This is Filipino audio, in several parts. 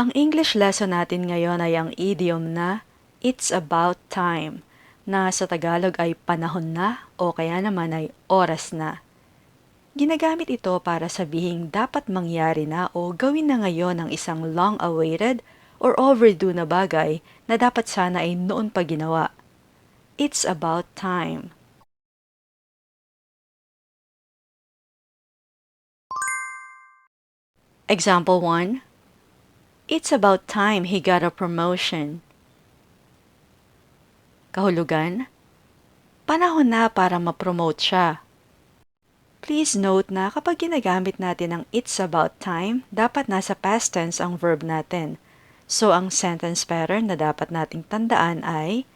Ang English lesson natin ngayon ay ang idiom na "It's about time", na sa Tagalog ay panahon na o kaya naman ay oras na. Ginagamit ito para sabihing dapat mangyari na o gawin na ngayon ang isang long-awaited or overdue na bagay na dapat sana ay noon pa ginawa. It's about time. Example 1. It's about time he got a promotion. Kahulugan, panahon na para ma-promote siya. Please note na kapag ginagamit natin ang it's about time, dapat nasa past tense ang verb natin. So, ang sentence pattern na dapat nating tandaan ay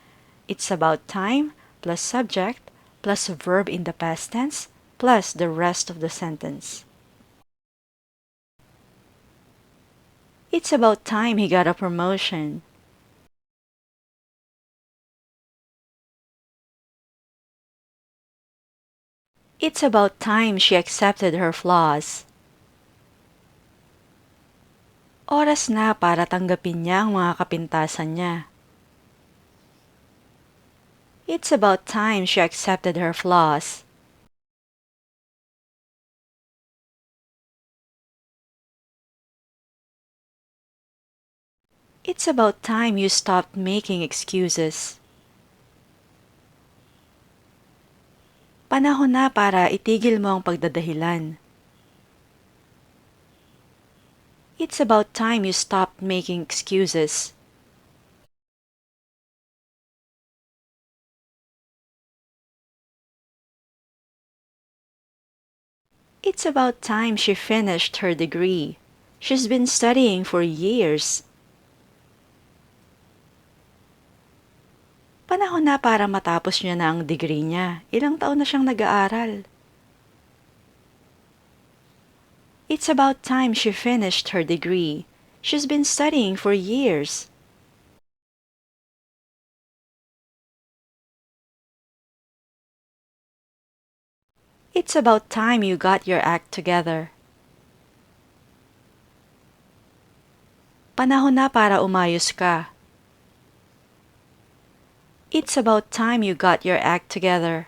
it's about time plus subject plus verb in the past tense plus the rest of the sentence. It's about time he got a promotion. It's about time she accepted her flaws. Oras na para tanggapin niya ang mga kapintasan niya. It's about time she accepted her flaws. It's about time you stopped making excuses. Panahon na para itigil mo ang pagdadahilan. It's about time you stopped making excuses. It's about time she finished her degree. She's been studying for years. Panahon na para matapos niya na ang degree niya. Ilang taon na siyang nag-aaral. It's about time she finished her degree. She's been studying for years. It's about time you got your act together. Panahon na para umayos ka. It's about time you got your act together.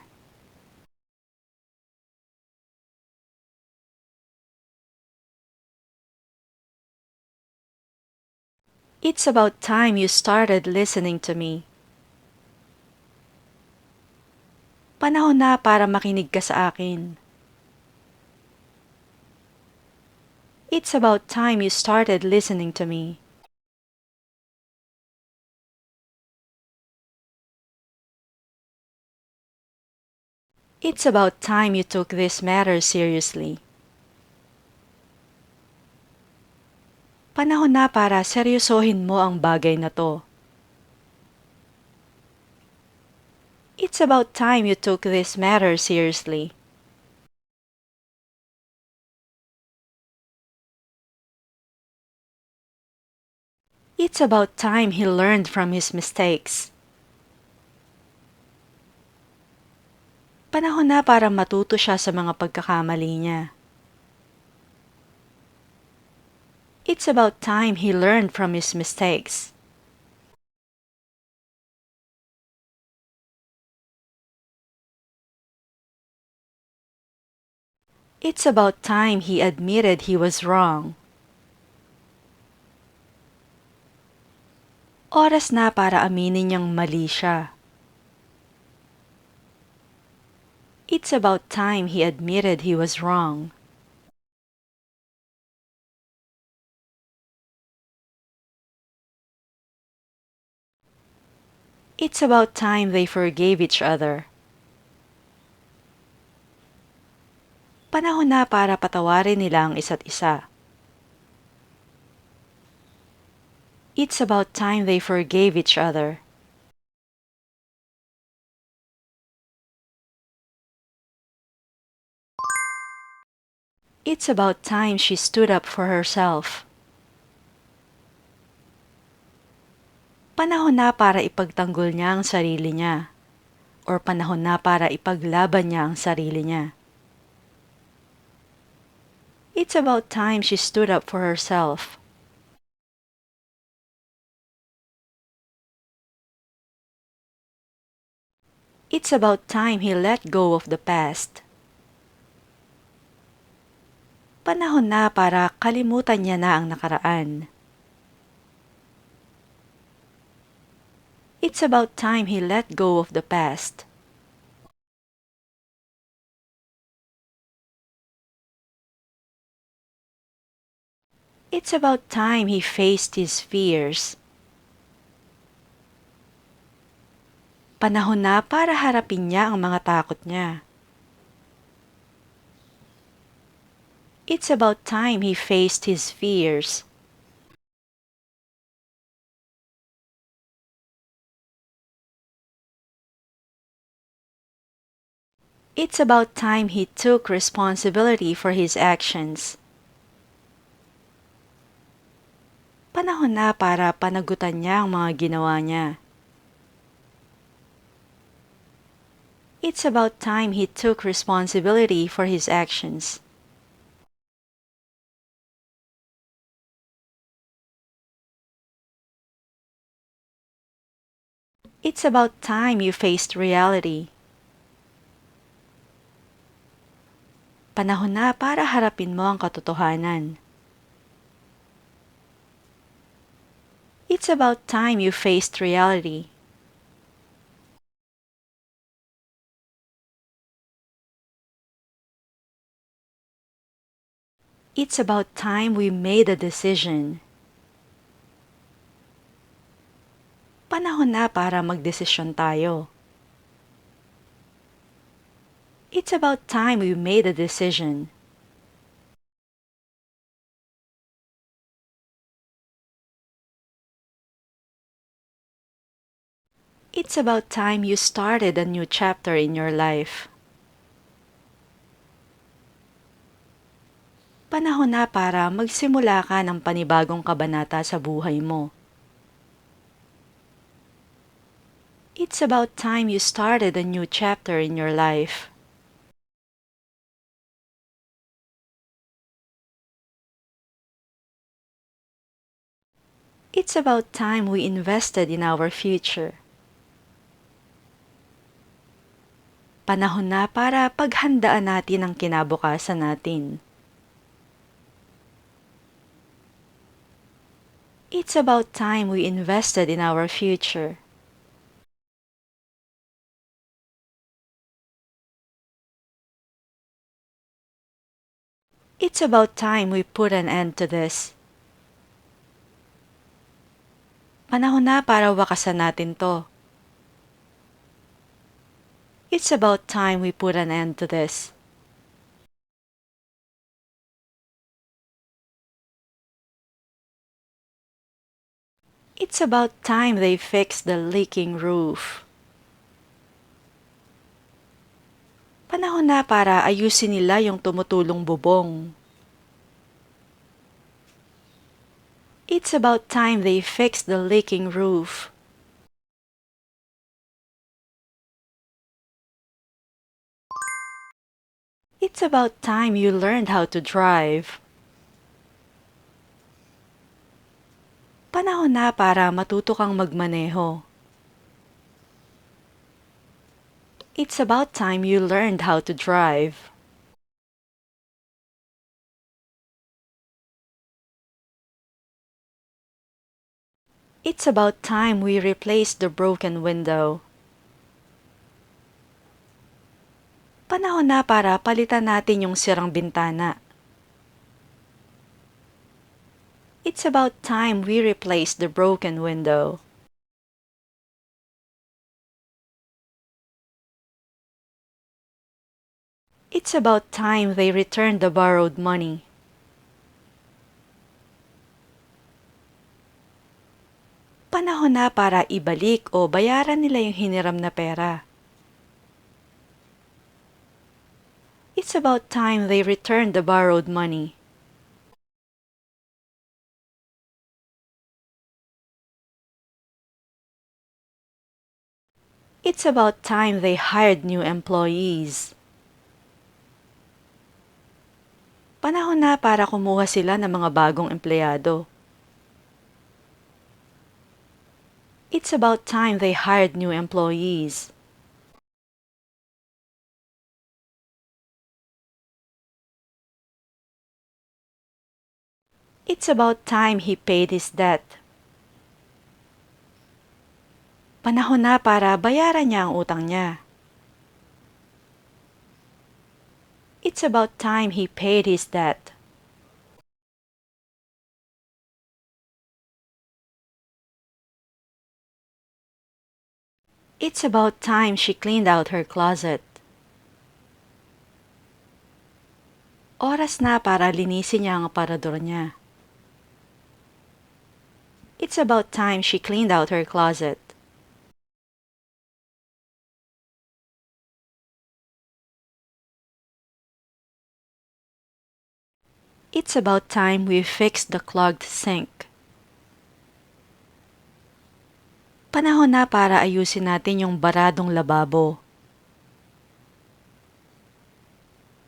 It's about time you started listening to me. Panahon na para makinig ka sa akin. It's about time you started listening to me. It's about time you took this matter seriously. Panahon na para seryosohin mo ang bagay na to. It's about time you took this matter seriously. It's about time he learned from his mistakes. Panahon na para matuto siya sa mga pagkakamali niya. It's about time he learned from his mistakes. It's about time he admitted he was wrong. Oras na para aminin niyang mali siya. It's about time he admitted he was wrong. It's about time they forgave each other. Panahon na para patawarin nila ang isa't isa. It's about time they forgave each other. It's about time she stood up for herself. Panahon na para ipagtanggol niya ang sarili niya. Or panahon na para ipaglaban niya ang sarili niya. It's about time she stood up for herself. It's about time he let go of the past. Panahon na para kalimutan niya na ang nakaraan. It's about time he let go of the past. It's about time he faced his fears. Panahon na para harapin niya ang mga takot niya. It's about time he faced his fears. It's about time he took responsibility for his actions. Panahon na para panagutan niya ang mga ginawa niya. It's about time he took responsibility for his actions. It's about time you faced reality. Panahon na para harapin mo ang katotohanan. It's about time you faced reality. It's about time we made a decision. Panahon na para magdesisyon tayo. It's about time we made a decision. It's about time you started a new chapter in your life. Panahon na para magsimula ka ng panibagong kabanata sa buhay mo. It's about time you started a new chapter in your life. It's about time we invested in our future. Panahon na para paghandaan natin ang kinabukasan natin. It's about time we invested in our future. It's about time we put an end to this. Panahon na para wakasan natin to. It's about time we put an end to this. It's about time they fixed the leaking roof. Panahon na para ayusin nila yung tumutulong bubong. It's about time they fixed the leaking roof. It's about time you learned how to drive. Panahon na para matuto kang magmaneho. It's about time you learned how to drive. It's about time we replaced the broken window. Panahon na para palitan natin yung sirang bintana. It's about time we replaced the broken window. It's about time they returned the borrowed money. Panahon na para ibalik o bayaran nila yung hiniram na pera. It's about time they returned the borrowed money. It's about time they hired new employees. Panahon na para kumuha sila ng mga bagong empleyado. It's about time they hired new employees. It's about time he paid his debt. Panahon na para bayaran niya ang utang niya. It's about time he paid his debt. It's about time she cleaned out her closet. Oras na para linisin niya ang aparador niya. It's about time she cleaned out her closet. It's about time we fixed the clogged sink. Panahon na para ayusin natin yung baradong lababo.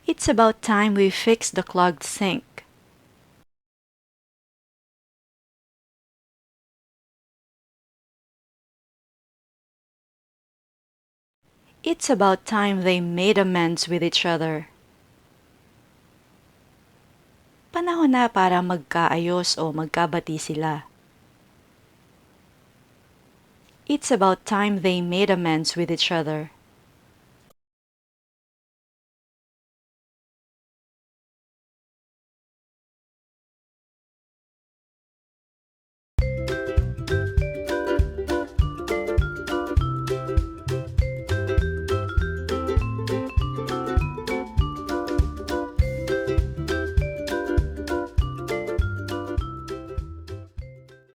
It's about time we fixed the clogged sink. It's about time they made amends with each other. Panahon na para magkaayos o magkabati sila. It's about time they made amends with each other.